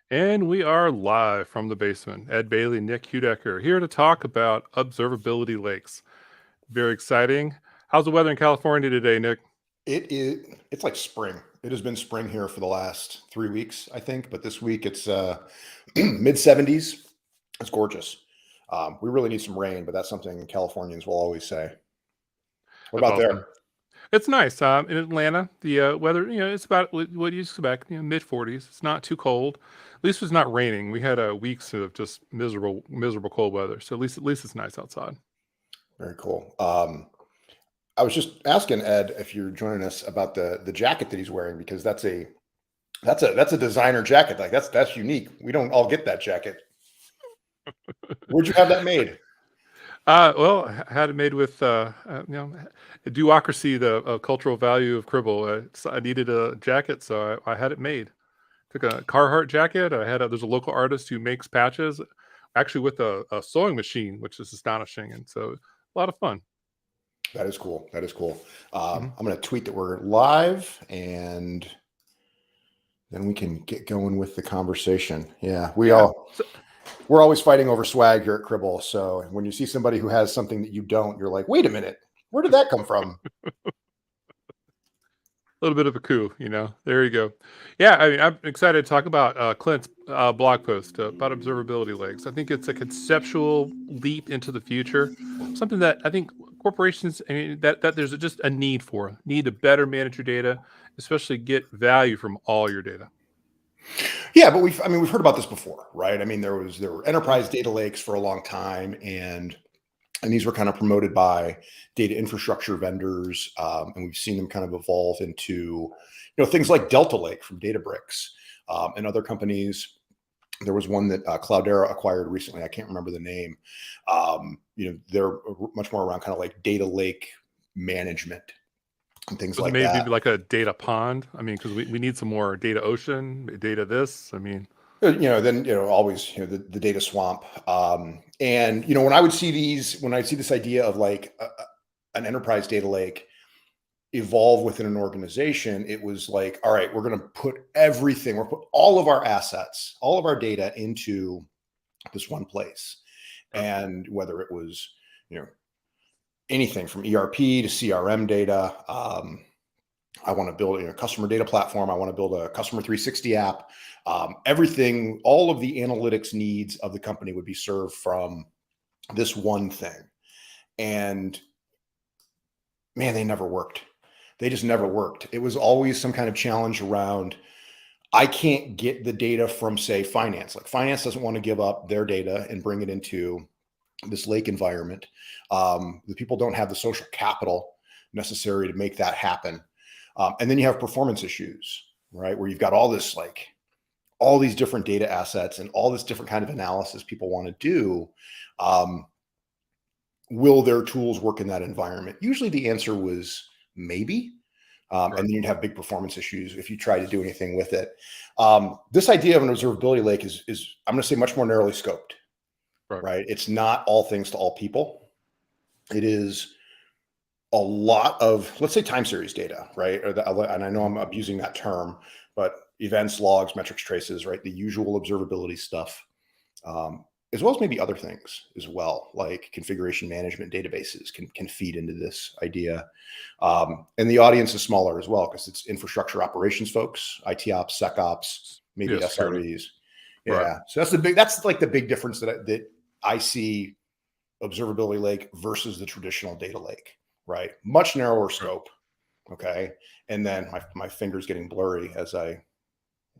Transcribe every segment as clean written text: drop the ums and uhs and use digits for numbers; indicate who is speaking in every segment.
Speaker 1: And we are live from the basement. Ed Bailey, Nick Heudecker, here to talk about observability lakes. Very exciting. How's the weather in California today, Nick?
Speaker 2: It's like spring. It has been spring here for the last 3 weeks, I think, but this week it's mid 70s. It's gorgeous. We really need some rain, but that's something Californians will always say. What
Speaker 1: That's
Speaker 2: about
Speaker 1: awesome.
Speaker 2: there?
Speaker 1: It's nice. In Atlanta, the weather, it's about what you expect, mid 40s. It's not too cold. At least it's not raining. We had weeks of just miserable cold weather. So at least it's nice outside.
Speaker 2: Very cool. I was just asking Ed if you're joining us about the jacket that he's wearing because that's a designer jacket. Like that's unique. We don't all get that jacket. Where'd you have that made?
Speaker 1: Well, had it made with, Duocracy, the cultural value of Cribl. So I needed a jacket, so I had it made. Took a Carhartt jacket. There's a local artist who makes patches, actually with a sewing machine, which is astonishing, and so a lot of fun.
Speaker 2: That is cool. That is cool.
Speaker 1: Mhm.
Speaker 2: I'm going to tweet that we're live and then we can get going with the conversation. Yeah,
Speaker 1: Yeah. So,
Speaker 2: we're always fighting over swag here at Cribble. So when you see somebody who has something that you don't, you're like, wait a minute, where did that come from?
Speaker 1: a little bit of a coup, There you go. Yeah, I mean, I'm excited to talk about Clint's blog post about observability lakes. I think it's a conceptual leap into the future, something that I think corporations, I mean, that there's just a need to better manage your data, especially get value from all your data.
Speaker 2: Yeah, but we've heard about this before, right? I mean, there were enterprise data lakes for a long time, and these were kind of promoted by data infrastructure vendors, and we've seen them kind of evolve into things like Delta Lake from Databricks, and other companies. There was one that Cloudera acquired recently. I can't remember the name. They're much more around kind of like data lake management and things
Speaker 1: So
Speaker 2: like
Speaker 1: maybe
Speaker 2: that.
Speaker 1: be like a data pond. I mean, because we need some more data ocean, data this. I mean,
Speaker 2: Then always the data swamp. And when I see this idea of like an enterprise data lake evolve within an organization, it was like, all right, we're going to put everything, we're put all of our assets, all of our data into this one place.
Speaker 1: uh,
Speaker 2: And whether it was, you know, anything from ERP to CRM data, I want to build a customer data platform. I want to build a customer 360 app. Everything, all of the analytics needs of the company would be served from this one thing. And man, they never worked. They just never worked. It was always some kind of challenge around, I can't get the data from, say, finance. Like finance doesn't want to give up their data and bring it into this lake environment. The people don't have the social capital necessary to make that happen. And then you have performance issues, right? Where you've got all these different data assets and all this different kind of analysis people want to do. Will their tools work in that environment? Usually the answer was maybe. And
Speaker 1: right,
Speaker 2: then you'd have big performance issues if you try to do anything with it. This idea of an observability lake is I'm going to say much more narrowly scoped,
Speaker 1: right.
Speaker 2: right? It's not all things to all people. It is a lot of, let's say, time series data, right? And I know
Speaker 1: Mhm.
Speaker 2: I'm abusing that term, but events, logs, metrics, traces, right? The usual observability stuff, as well as maybe other things as well, like configuration management databases can feed into this idea. And the audience is smaller as well because it's infrastructure operations folks, IT ops, SecOps, maybe
Speaker 1: Yeah, security.
Speaker 2: SREs.
Speaker 1: Right.
Speaker 2: Yeah, so that's like the big difference that I see observability lake versus the traditional data lake, right? Much narrower
Speaker 1: Right.
Speaker 2: scope. Okay. And then my finger's getting blurry as I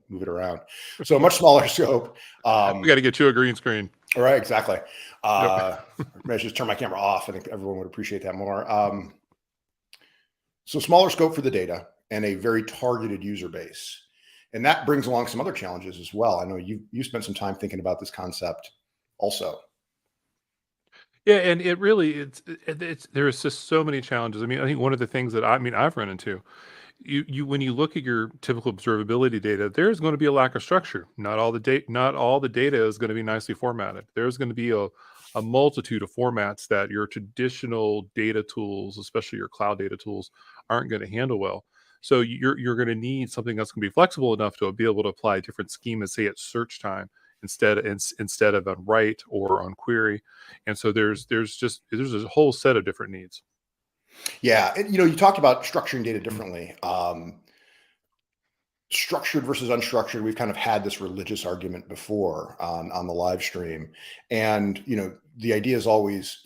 Speaker 2: move it around. So much smaller scope.
Speaker 1: We got to get you a green screen.
Speaker 2: All right, exactly.
Speaker 1: Yep.
Speaker 2: Maybe I should just turn my camera off. I think everyone would appreciate that more. So smaller scope for the data and a very targeted user base. And that brings along some other challenges as well. I know you spent some time thinking about this concept also.
Speaker 1: Yeah, and it really it's there's just so many challenges. I mean, I think one of the things that I've run into, you when you look at your typical observability data, there's going to be a lack of structure. Not all the data is going to be nicely formatted. There's going to be a multitude of formats that your traditional data tools, especially your cloud data tools, aren't going to handle well. So you're going to need something that's going to be flexible enough to be able to apply different schemas, say at search time instead of on write or on query. And so there's a whole set of different needs.
Speaker 2: Yeah. You talked about structuring data differently. Structured versus unstructured. We've kind of had this religious argument before on the live stream. And, the idea is always,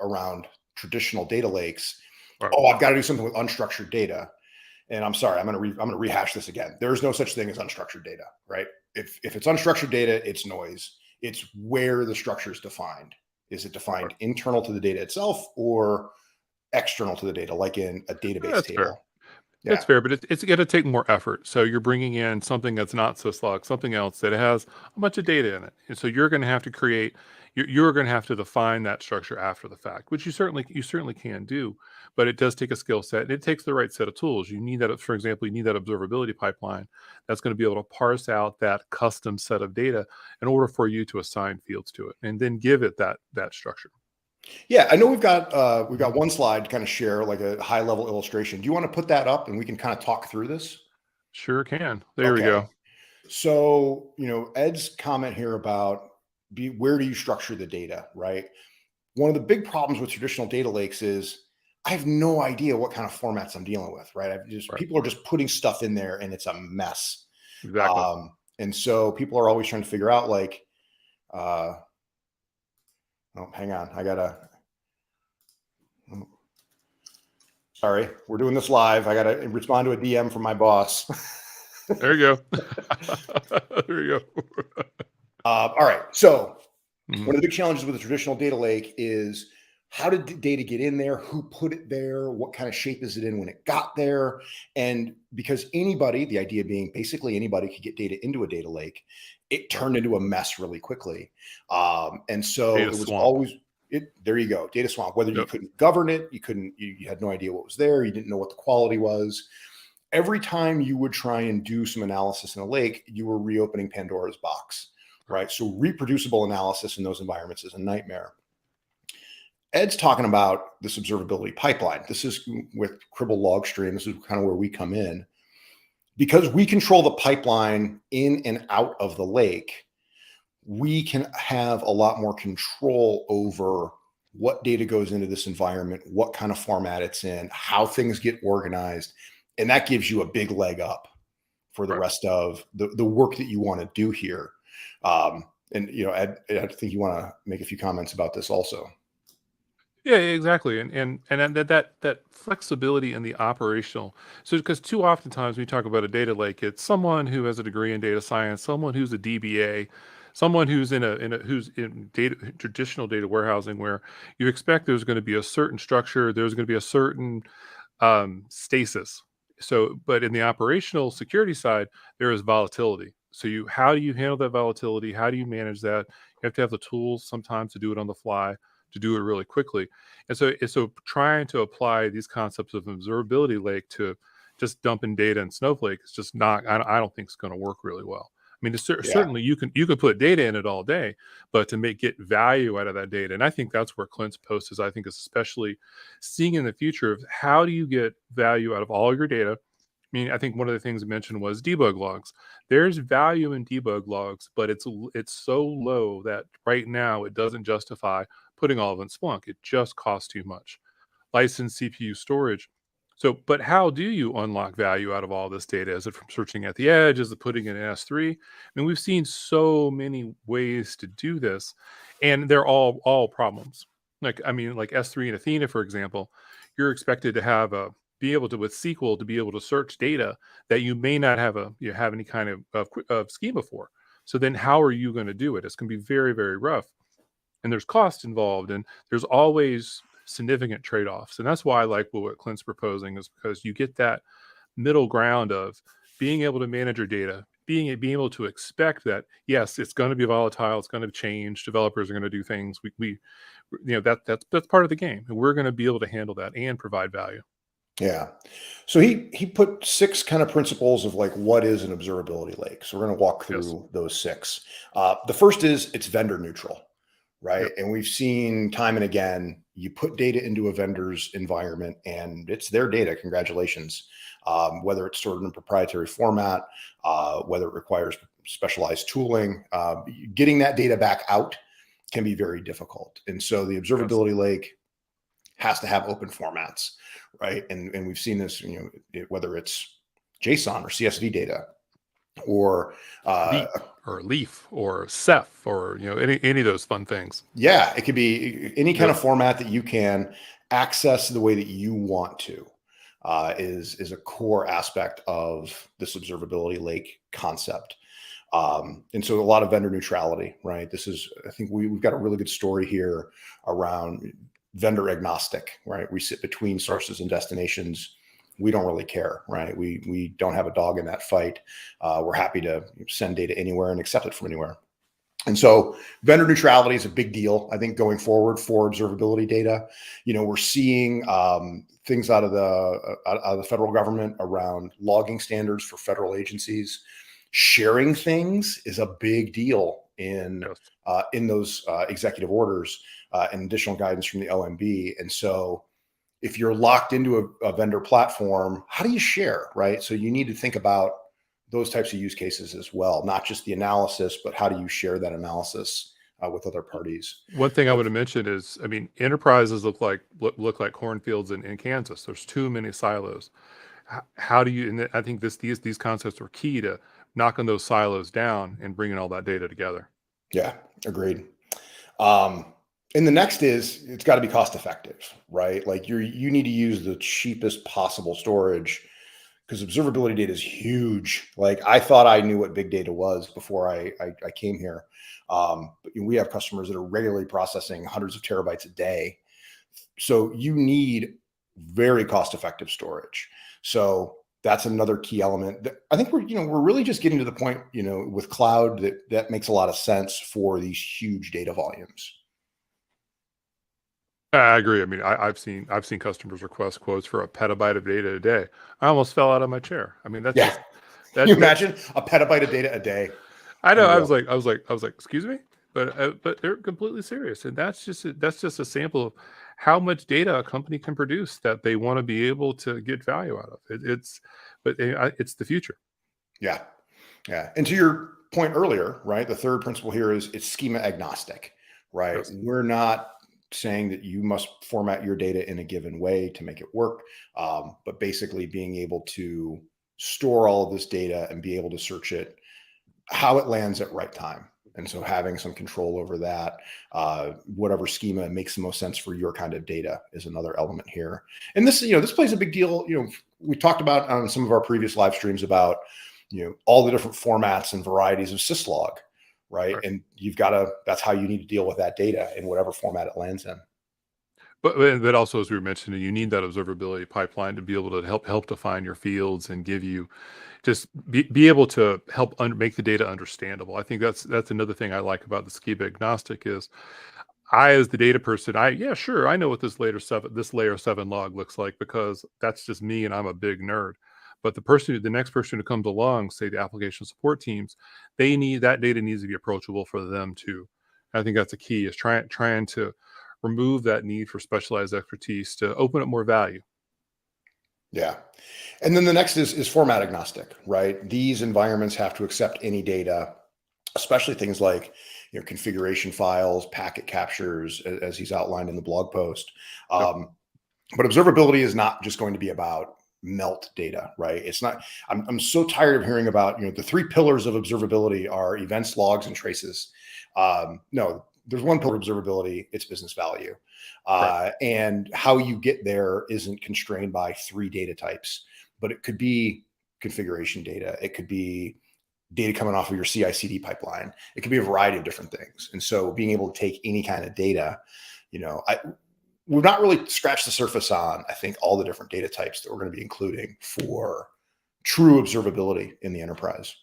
Speaker 2: around traditional data lakes.
Speaker 1: Right.
Speaker 2: Oh, I've got to do something with unstructured data. And I'm sorry, I'm going to rehash this again. There's no such thing as unstructured data, right? If it's unstructured data, it's noise. It's where the structure is defined. Is it defined internal to the data itself or external to the data, like in a database
Speaker 1: That's
Speaker 2: table?
Speaker 1: fair.
Speaker 2: Yeah.
Speaker 1: That's fair, but it's going to take more effort. So you're bringing in something that's not syslog, something else that has a bunch of data in it, and so you're going to have to create. You're going to have to define that structure after the fact, which you certainly can do, but it does take a skill set and it takes the right set of tools. You need that, for example, you need that observability pipeline that's going to be able to parse out that custom set of data in order for you to assign fields to it, and then give it that structure.
Speaker 2: Yeah, I know we've got one slide to kind of share like a high level illustration. Do you want to put that up and we can kind of talk through this?
Speaker 1: Sure can. There we
Speaker 2: Okay.
Speaker 1: go.
Speaker 2: So, Ed's comment here about where do you structure the data, right? One of the big problems with traditional data lakes is I have no idea what kind of formats I'm dealing with, right?
Speaker 1: Right.
Speaker 2: People are just putting stuff in there and it's a mess.
Speaker 1: Exactly.
Speaker 2: And so people are always trying to figure out like, oh, hang on, sorry, we're doing this live. I gotta respond to a DM from my boss.
Speaker 1: There you go. There you go.
Speaker 2: All right. So
Speaker 1: Mhm.
Speaker 2: one of the big challenges with a traditional data lake is how did the data get in there? Who put it there? What kind of shape is it in when it got there? And because the idea being basically anybody could get data into a data lake, it turned into a mess really quickly. And so
Speaker 1: Data
Speaker 2: it was
Speaker 1: swamp.
Speaker 2: always there you go, data swamp. Whether you
Speaker 1: Yep.
Speaker 2: couldn't govern it, you had no idea what was there, you didn't know what the quality was. Every time you would try and do some analysis in a lake, you were reopening Pandora's box,
Speaker 1: Right.
Speaker 2: right? So reproducible analysis in those environments is a nightmare. Ed's talking about this observability pipeline. This is with Cribl Logstream. This is kind of where we come in. Because we control the pipeline in and out of the lake, we can have a lot more control over what data goes into this environment, what kind of format it's in, how things get organized. And that gives you a big leg up for the
Speaker 1: Right.
Speaker 2: rest of the work that you want to do here. Ed, I think you want to make a few comments about this also.
Speaker 1: Yeah, exactly. And then that flexibility in the operational. So because too oftentimes we talk about a data lake, it's someone who has a degree in data science, someone who's a DBA, someone who's who's in data traditional data warehousing where you expect there's going to be a certain structure, there's going to be a certain stasis. So, but in the operational security side, there is volatility. So how do you handle that volatility? How do you manage that? You have to have the tools sometimes to do it on the fly, to do it really quickly. And so trying to apply these concepts of observability lake to just dumping data in Snowflake is just not, I don't think it's going to work really well. I mean,
Speaker 2: Yeah.
Speaker 1: certainly you can put data in it all day, but to get value out of that data, and I think that's where Clint's post is. I think is especially seeing in the future of how do you get value out of all your data. I mean, I think one of the things I mentioned was debug logs. There's value in debug logs, but it's so low that right now it doesn't justify putting all of it in Splunk. It just costs too much. Licensed CPU storage. So, but how do you unlock value out of all this data? Is it from searching at the edge? Is it putting it in S3? I mean, we've seen so many ways to do this, and they're all problems. Like, I mean, like S3 and Athena, for example, you're expected to have a be able to with SQL to be able to search data that you may not have any kind of schema for. So then, how are you going to do it? It's going to be very very rough, and there's cost involved, and there's always significant trade-offs. And that's why I like what Clint's proposing, is because you get that middle ground of being able to manage your data, being able to expect that yes, it's going to be volatile, it's going to change, developers are going to do things. We that's part of the game, and we're going to be able to handle that and provide value.
Speaker 2: Yeah. So he put 6 kind of principles of like what is an observability lake. So we're going to walk
Speaker 1: Yes.
Speaker 2: through those 6. The first is it's vendor neutral, right?
Speaker 1: Yep.
Speaker 2: And we've seen time and again, you put data into a vendor's environment and it's their data. Congratulations. whether it's stored in a proprietary format, whether it requires specialized tooling. Getting that data back out can be very difficult. And so the observability lake has to have open formats, right? And we've seen this, whether it's JSON or CSV data, or
Speaker 1: Leap or Leaf or Ceph or any of those fun things.
Speaker 2: yeah, it could be any kind of format that you can access the way that you want to. Is a core aspect of this observability lake concept. And so a lot of vendor neutrality, right? I think we've got a really good story here around vendor agnostic, right? We sit between sources and destinations. We don't really care, right? We don't have a dog in that fight. We're happy to send data anywhere and accept it from anywhere. And so vendor neutrality is a big deal, I think, going forward for observability data. We're seeing things out of the federal government around logging standards for federal agencies. Sharing things is a big deal in those executive orders and additional guidance from the OMB. And so if you're locked into a vendor platform, how do you share, right? So you need to think about those types of use cases as well, not just the analysis, but how do you share that analysis with other parties?
Speaker 1: One thing I want to mention is, enterprises look like cornfields in Kansas. There's too many silos. How do you? And I think these concepts are key to knocking those silos down and bringing all that data together.
Speaker 2: Yeah, agreed. And the next is it's got to be cost effective, right? Like you need to use the cheapest possible storage, because observability data is huge. Like I thought I knew what big data was before I came here. But we have customers that are regularly processing hundreds of terabytes a day. So you need very cost-effective storage. So that's another key element. I think we're really just getting to the point, with cloud that makes a lot of sense for these huge data volumes.
Speaker 1: I agree. I've seen customers request quotes for a petabyte of data a day. I almost fell out of my chair. That's
Speaker 2: Yeah.
Speaker 1: just
Speaker 2: Can you imagine a petabyte of data a day?
Speaker 1: I know. I was like, excuse me, but they're completely serious, and that's just a sample of how much data a company can produce that they want to be able to get value out of. It's the future.
Speaker 2: Yeah, yeah. And to your point earlier, right? The third principle here is it's schema agnostic, right?
Speaker 1: Yes.
Speaker 2: We're not saying that you must format your data in a given way to make it work, but basically being able to store all of this data and be able to search it how it lands at right time. And so having some control over that, whatever schema makes the most sense for your kind of data is another element here. And this plays a big deal. We talked about on some of our previous live streams about, all the different formats and varieties of syslog, right? And that's how you need to deal with that data in whatever format it lands in.
Speaker 1: But also, as we were mentioning, you need that observability pipeline to be able to help define your fields and give you just be able to help make the data understandable. I think that's another thing I like about the Schema Agnostic is I, as the data person, I know what this layer 7 log looks like, because that's just me and I'm a big nerd. But the next person who comes along, say the application support teams, that data needs to be approachable for them too. I think that's a key, is trying to remove that need for specialized expertise to open up more value.
Speaker 2: Yeah. And then the next is format agnostic, right? These environments have to accept any data, especially things like configuration files, packet captures, as he's outlined in the blog post. But observability is not just going to be about melt data, right? It's not. I'm so tired of hearing about the three pillars of observability are events, logs, and traces. No, there's one pillar of observability. It's business value. And how you get there isn't constrained by three data types, but it could be configuration data. It could be data coming off of your CI/CD pipeline. It could be a variety of different things. And so being able to take any kind of data, we've not really scratched the surface on, I think, all the different data types that we're going to be including for true observability in the enterprise.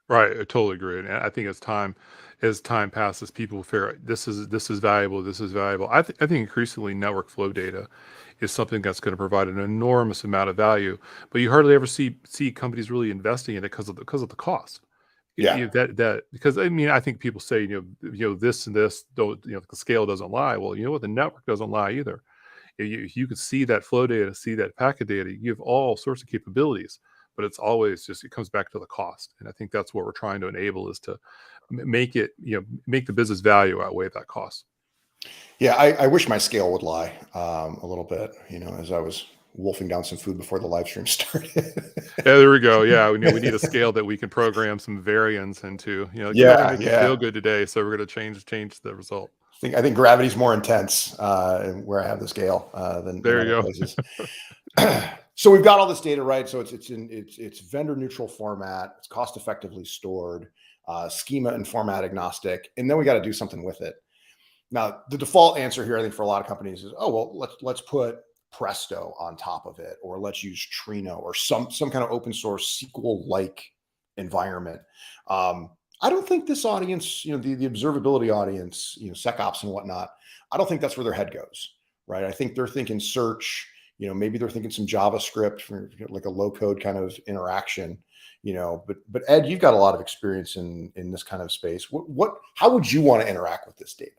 Speaker 1: Right, I totally agree. And I think as time passes, people will figure out this is valuable. This is valuable. I think increasingly network flow data is something that's going to provide an enormous amount of value. But you hardly ever see companies really investing in it because of the cost.
Speaker 2: Yeah.
Speaker 1: Because I think people say this and this don't, the scale doesn't lie. Well, you know what, the network doesn't lie either. If you could see that flow data, see that packet data, you have all sorts of capabilities, but it's always just, it comes back to the cost. And I think that's what we're trying to enable, is to make it, make the business value outweigh that cost.
Speaker 2: Yeah, I wish my scale would lie a little bit, as I was wolfing down some food before the live stream started.
Speaker 1: Yeah, there we go. Yeah, we need a scale that we can program some variance into. Like, we're going to
Speaker 2: Yeah,
Speaker 1: make you feel
Speaker 2: yeah.
Speaker 1: good today, so we're going to change the result.
Speaker 2: I think gravity's more intense where I have the scale than
Speaker 1: There
Speaker 2: other
Speaker 1: you
Speaker 2: places. So we've got all this data, right? So it's vendor neutral format. It's cost effectively stored, schema and format agnostic, and then we got to do something with it. Now, the default answer here, I think, for a lot of companies is, oh well, let's put Presto on top of it, or let's use Trino, or some kind of open source SQL like environment. I don't think this audience, the observability audience, SecOps and whatnot, I don't think that's where their head goes, right? I think they're thinking search, maybe they're thinking some JavaScript for like a low code kind of interaction, but Ed, you've got a lot of experience in this kind of space. How would you want to interact with this data?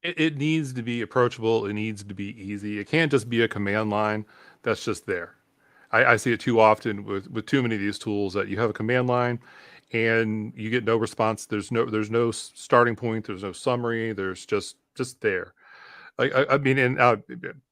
Speaker 1: It needs to be approachable. It needs to be easy. It can't just be a command line that's just there. I see it too often with too many of these tools, that you have a command line and you get no response. There's no starting point. There's no summary. There's just there. Like, I mean, and I'm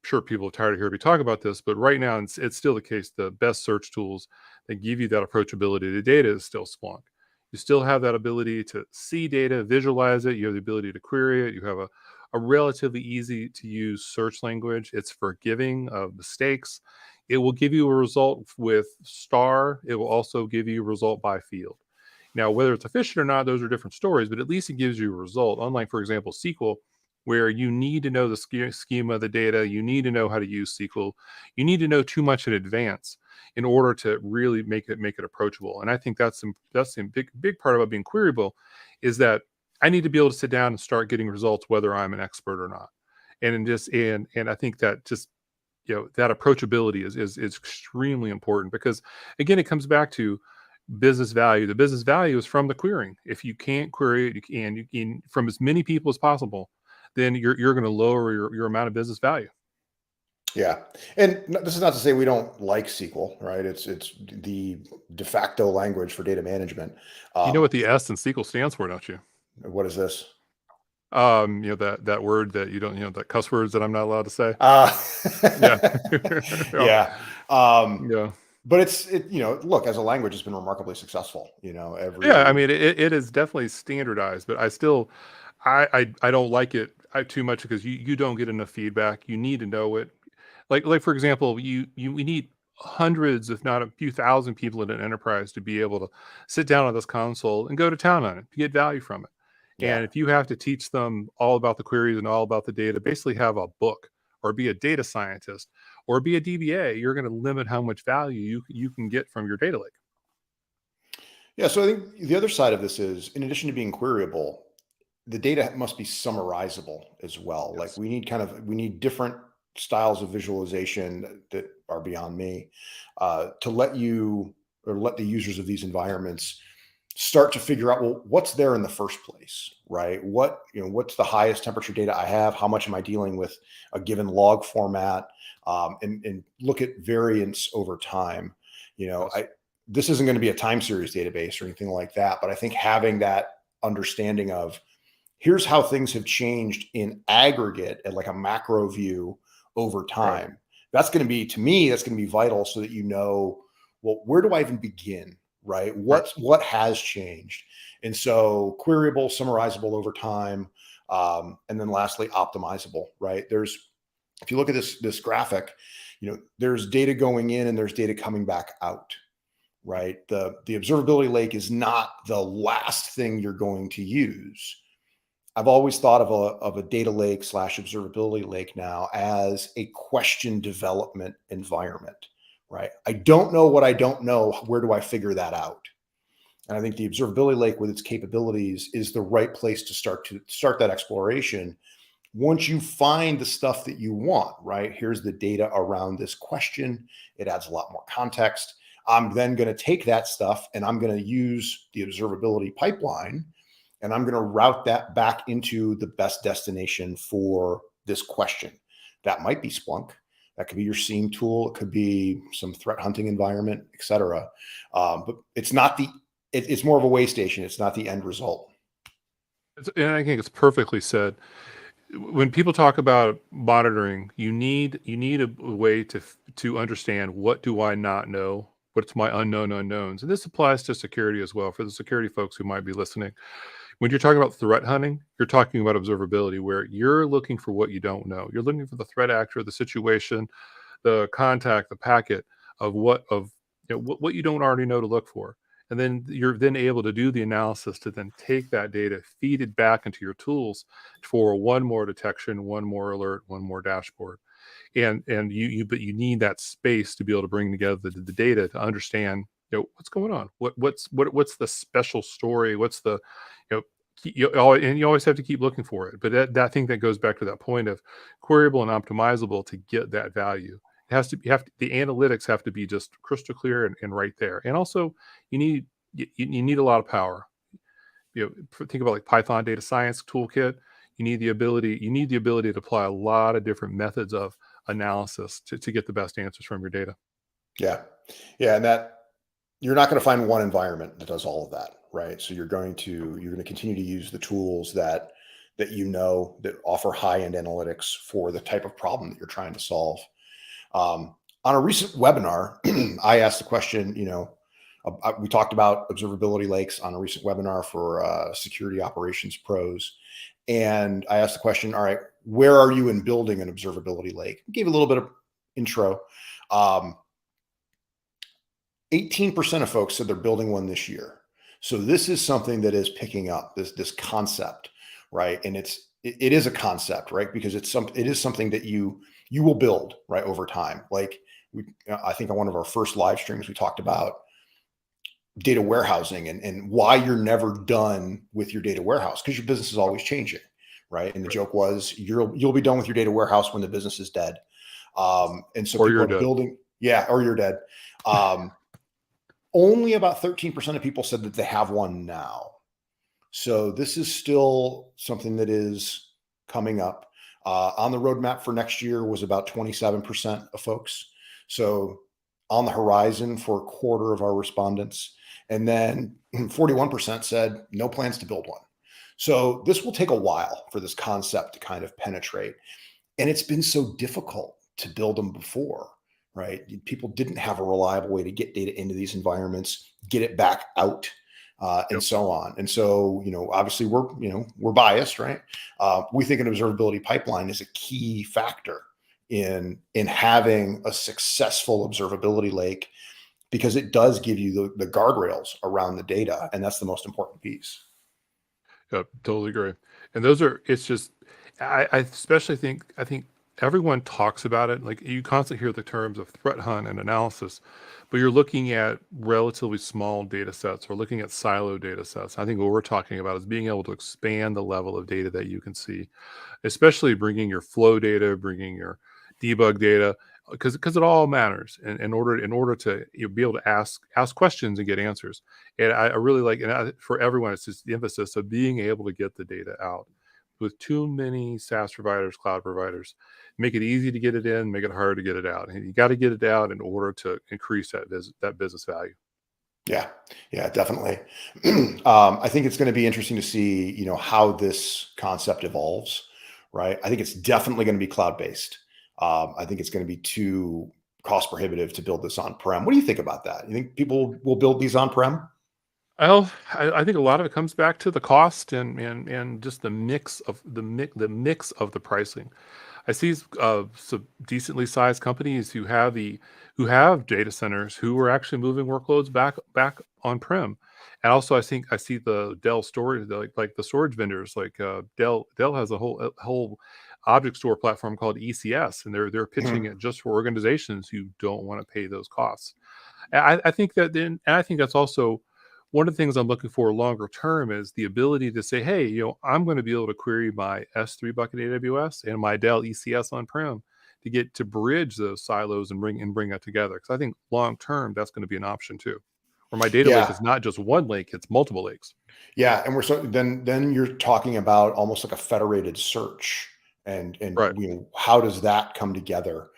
Speaker 1: sure people are tired of hearing me talk about this, but right now it's still the case. The best search tools that give you that approachability to data is still Splunk. You still have that ability to see data, visualize it. You have the ability to query it. You have a relatively easy to use search language. It's forgiving of mistakes. It will give you a result with star. It will also give you a result by field. Now, whether it's efficient or not, those are different stories, but at least it gives you a result. Unlike, for example, SQL, where you need to know the schema of the data, you need to know how to use SQL, you need to know too much in advance in order to really make it approachable. And I think that's a big part about being queryable, is that I need to be able to sit down and start getting results whether I'm an expert or not. And I think that just, that approachability is extremely important, because again, it comes back to business value. The business value is from the querying. If you can't query it, you can from as many people as possible, then you're going to lower your amount of business value.
Speaker 2: Yeah. And this is not to say we don't like SQL, right? It's the de facto language for data management.
Speaker 1: You know
Speaker 2: Um,
Speaker 1: what the S in SQL stands for, don't you?
Speaker 2: what is this?
Speaker 1: That word that you don't, that cuss words that I'm not allowed to say.
Speaker 2: Uh,
Speaker 1: Yeah. Yeah.
Speaker 2: yeah. Um,
Speaker 1: Yeah.
Speaker 2: but look, as a language, it's been remarkably successful,
Speaker 1: Yeah, I
Speaker 2: every,
Speaker 1: mean, it is definitely standardized, but I still, I don't like it too much, because you don't get enough feedback. You need to know it. Like for example, we need hundreds, if not a few thousand people in an enterprise to be able to sit down on this console and go to town on it, to get value from it.
Speaker 2: yeah.
Speaker 1: And if you have to teach them all about the queries and all about the data, basically have a book, or be a data scientist, or be a DBA, you're going to limit how much value you can get from your data lake.
Speaker 2: Yeah. So I think the other side of this is, in addition to being queryable, the data must be summarizable as well. Like
Speaker 1: Yes.
Speaker 2: we need different styles of visualization that are beyond me to let you, or let the users of these environments start to figure out, well, what's there in the first place, right? What's the highest temperature data I have? How much am I dealing with a given log format? And look at variance over time.
Speaker 1: Yes.
Speaker 2: This isn't going to be a time series database or anything like that, but I think having that understanding of, here's how things have changed in aggregate at like a macro view over
Speaker 1: Right.
Speaker 2: time. That's going to be, to me, that's going to be vital, so that well, where do I even begin? Right?
Speaker 1: Right.
Speaker 2: What has changed? And so queryable, summarizable over time. And then lastly, optimizable, right? If you look at this graphic, there's data going in and there's data coming back out, right? The observability lake is not the last thing you're going to use. I've always thought of a data lake / observability lake now as a question development environment, right? I don't know what I don't know. Where do I figure that out? And I think the observability lake, with its capabilities, is the right place to start that exploration. Once you find the stuff that you want, right? Here's the data around this question. It adds a lot more context. I'm then going to take that stuff and I'm going to use the observability pipeline, and I'm going to route that back into the best destination for this question. That might be Splunk. That could be your SIEM tool. It could be some threat hunting environment, et cetera. But it's not it's more of a way station. It's not the end result.
Speaker 1: And I think it's perfectly said. When people talk about monitoring, you need a way to understand, what do I not know? What's my unknown unknowns? And this applies to security as well, for the security folks who might be listening. When you're talking about threat hunting, you're talking about observability, where you're looking for what you don't know. You're looking for the threat actor, the situation, the contact, the packet of what you don't already know to look for. And then you're then able to do the analysis to then take that data, feed it back into your tools for one more detection, one more alert, one more dashboard. And but you need that space to be able to bring together the data to understand, what's going on, what's the special story, what's the, you know and you always have to keep looking for it. But that thing that goes back to that point of queryable and optimizable to get that value. It has to, the analytics have to be just crystal clear and right there. And also you need a lot of power. Think about like Python data science toolkit. You need the ability to apply a lot of different methods of analysis to get the best answers from your data.
Speaker 2: Yeah. Yeah. And that you're not going to find one environment that does all of that, right? So you're going to continue to use the tools that that offer high-end analytics for the type of problem that you're trying to solve. On a recent webinar, I asked the question, we talked about observability lakes on a recent webinar for security operations pros. And I asked the question, all right, where are you in building an observability lake? Gave a little bit of intro. 18% of folks said they're building one this year. So this is something that is picking up, this concept, right? And it is a concept, right? Because it is something that you will build, right, over time. Like I think on one of our first live streams, we talked about data warehousing and why you're never done with your data warehouse, because your business is always changing, right? And the joke was you'll be done with your data warehouse when the business is dead. And so
Speaker 1: Or
Speaker 2: people
Speaker 1: you're
Speaker 2: are
Speaker 1: dead.
Speaker 2: building, yeah, or you're dead. Only about 13% of people said that they have one now. So this is still something that is coming up. On the roadmap for next year was about 27% of folks. So on the horizon for a quarter of our respondents. And then 41% said no plans to build one. So this will take a while for this concept to kind of penetrate. And it's been so difficult to build them before, right? People didn't have a reliable way to get data into these environments, get it back out, and so on. And so, obviously we're biased, right? We think an observability pipeline is a key factor in having a successful observability lake, because it does give you the guardrails around the data. And that's the most important piece.
Speaker 1: Yep, totally agree. And it's just, I especially I think everyone talks about it. Like, you constantly hear the terms of threat hunt and analysis, but you're looking at relatively small data sets or looking at silo data sets. I think what we're talking about is being able to expand the level of data that you can see, especially bringing your flow data, bringing your debug data, because it all matters in order to be able to ask questions and get answers. And I really like, for everyone, it's just the emphasis of being able to get the data out. With too many SaaS providers, cloud providers, make it easy to get it in, make it hard to get it out. And you got to get it out in order to increase that business value.
Speaker 2: Yeah, yeah, definitely. I think it's going to be interesting to see, how this concept evolves, right? I think it's definitely going to be cloud-based. I think it's going to be too cost prohibitive to build this on-prem. What do you think about that? You think people will build these on-prem?
Speaker 1: Well, I think a lot of it comes back to the cost and just the mix of the pricing. I see some decently sized companies who have data centers who are actually moving workloads back on prem. And also, I see the Dell storage, like the storage vendors, like Dell has a whole object store platform called ECS, and they're pitching
Speaker 2: Mhm.
Speaker 1: it just for organizations who don't want to pay those costs. I think and I think that's also one of the things I'm looking for longer term is the ability to say, hey, I'm going to be able to query my S3 bucket AWS and my Dell ECS on-prem to bridge those silos and bring that together. Because I think long term that's going to be an option too, where my data lake
Speaker 2: Yeah,
Speaker 1: is not just one lake; it's multiple lakes.
Speaker 2: yeah, and then you're talking about almost like a federated search and
Speaker 1: Right.
Speaker 2: how does that come together,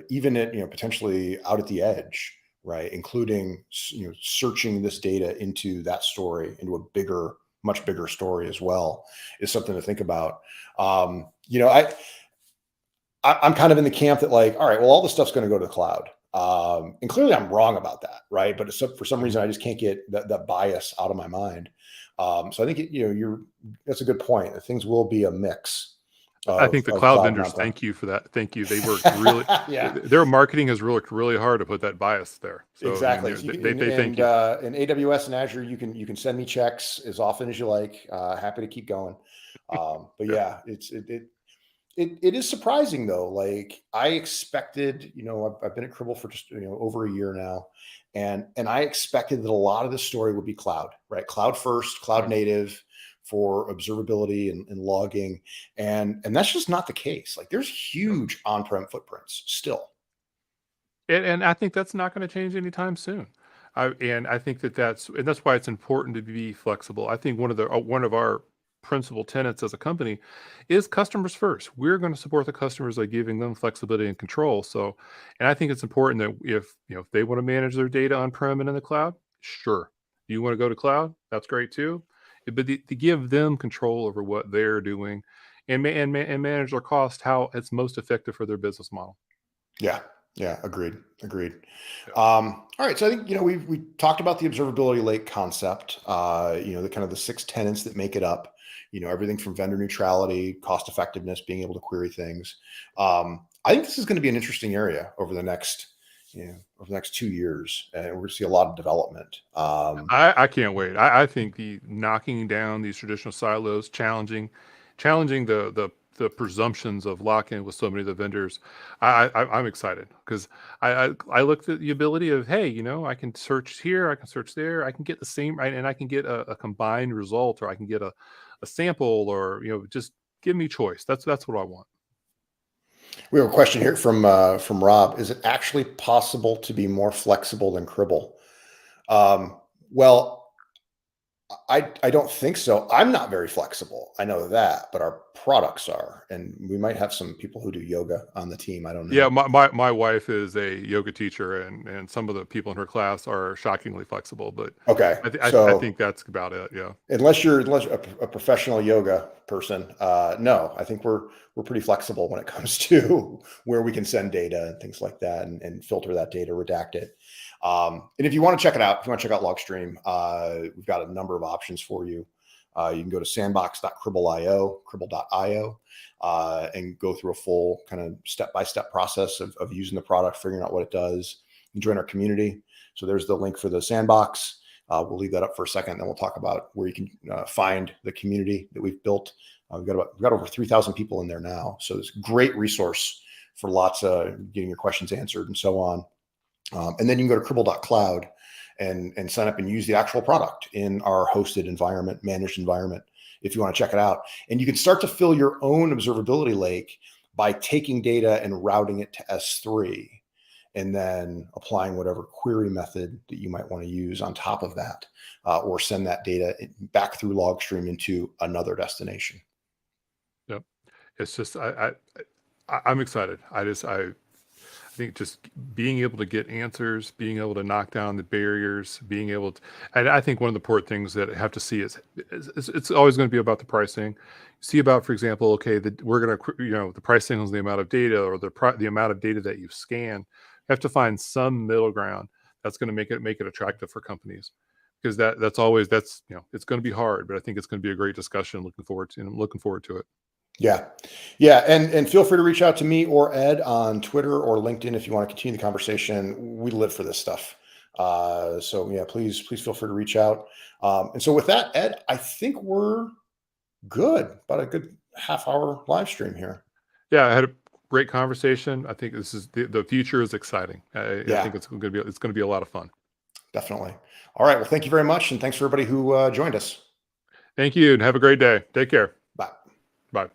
Speaker 2: even at potentially out at the edge, right? Including searching this data into that story, into a bigger, much bigger story as well, is something to think about. I'm kind of in the camp that, like, all right, well, all this stuff's going to go to the cloud. And clearly I'm wrong about that. Right. But for some
Speaker 1: Mhm.
Speaker 2: reason, I just can't get that bias out of my mind. So I think, that's a good point. That things will be a mix
Speaker 1: I think the
Speaker 2: of
Speaker 1: cloud
Speaker 2: cloud and
Speaker 1: vendors
Speaker 2: on-prem.
Speaker 1: thank you for that. Thank you. They worked really
Speaker 2: Yeah,
Speaker 1: their marketing has worked really hard to put that bias there. So, I mean,
Speaker 2: exactly. So you can,
Speaker 1: they thank
Speaker 2: and
Speaker 1: you.
Speaker 2: in AWS and Azure, you can send me checks as often as you like. Happy to keep going. But
Speaker 1: Yeah.
Speaker 2: yeah, it is surprising though. Like, I expected, I've been at Cribl for just over a year now, and I expected that a lot of this story would be cloud, right? Cloud first, cloud
Speaker 1: Right.
Speaker 2: native for observability and logging, and that's just not the case. Like, there's
Speaker 1: Yep.
Speaker 2: huge on-prem footprints still.
Speaker 1: And I think that's not gonna change anytime soon. I think that's why it's important to be flexible. I think one of our principal tenets as a company is customers first. We're gonna support the customers by giving them flexibility and control. So, and I think it's important that if they wanna manage their data on-prem and in the cloud, sure. You wanna go to cloud? That's great too. But to give them control over what they're doing and manage their cost how it's most effective for their business model.
Speaker 2: Yeah. Yeah. Agreed. Agreed.
Speaker 1: Yeah.
Speaker 2: All right. So I think, we talked about the observability lake concept, the kind of the six tenets that make it up, everything from vendor neutrality, cost effectiveness, being able to query things. I think this is going to be an interesting area over the next 2 years, and we're going to see a lot of development.
Speaker 1: I can't wait. I think the knocking down these traditional silos, challenging the presumptions of lock-in with so many of the vendors. I'm excited because I looked at the ability of, hey, I can search here, I can search there, I can get the same right, and I can get a combined result, or I can get a sample, or just give me choice. That's what I want.
Speaker 2: We have a question here from Rob. Is it actually possible to be more flexible than Cribble? Well, I don't think so. I'm not very flexible. I know that, but our products are, and we might have some people who do yoga on the team. I don't
Speaker 1: Yeah,
Speaker 2: know.
Speaker 1: my wife is a yoga teacher, and some of the people in her class are shockingly flexible, but
Speaker 2: Okay,
Speaker 1: I
Speaker 2: so
Speaker 1: think that's about it. Yeah.
Speaker 2: unless you're a professional yoga person, no, I think we're pretty flexible when it comes to where we can send data and things like that, and filter that data, redact it. And if you want to check it out, if you want to check out Logstream, we've got a number of options for you. You can go to sandbox.cribble.io, and go through a full kind of step-by-step process of using the product, figuring out what it does. You can join our community. So there's the link for the sandbox. We'll leave that up for a second, then we'll talk about where you can find the community that we've built. We've got over 3,000 people in there now, so it's a great resource for lots of getting your questions answered and so on. And then you can go to cribble.cloud and sign up and use the actual product in our hosted environment, managed environment, if you want to check it out. And you can start to fill your own observability lake by taking data and routing it to S3, and then applying whatever query method that you might want to use on top of that, or send that data back through Logstream into another destination.
Speaker 1: Yep. It's just I'm excited. I think just being able to get answers, being able to knock down the barriers, being able to, and I think one of the important things that I have to see is it's always going to be about the pricing. See about, for example, okay, we're going to, the pricing is the amount of data, or the amount of data that you scan. You have to find some middle ground that's going to make it attractive for companies, because it's going to be hard, but I think it's going to be a great discussion. Looking forward to it.
Speaker 2: Yeah. Yeah. And feel free to reach out to me or Ed on Twitter or LinkedIn if you want to continue the conversation. We live for this stuff. So yeah, please feel free to reach out. And so with that, Ed, I think we're good. About a good half-hour live stream here.
Speaker 1: Yeah, I had a great conversation. I think this is the future is exciting. I
Speaker 2: Yeah,
Speaker 1: think it's going to be a lot of fun.
Speaker 2: definitely. All right. Well, thank you very much. And thanks for everybody who joined us.
Speaker 1: Thank you, and have a great day. Take care.
Speaker 2: Bye.
Speaker 1: Bye.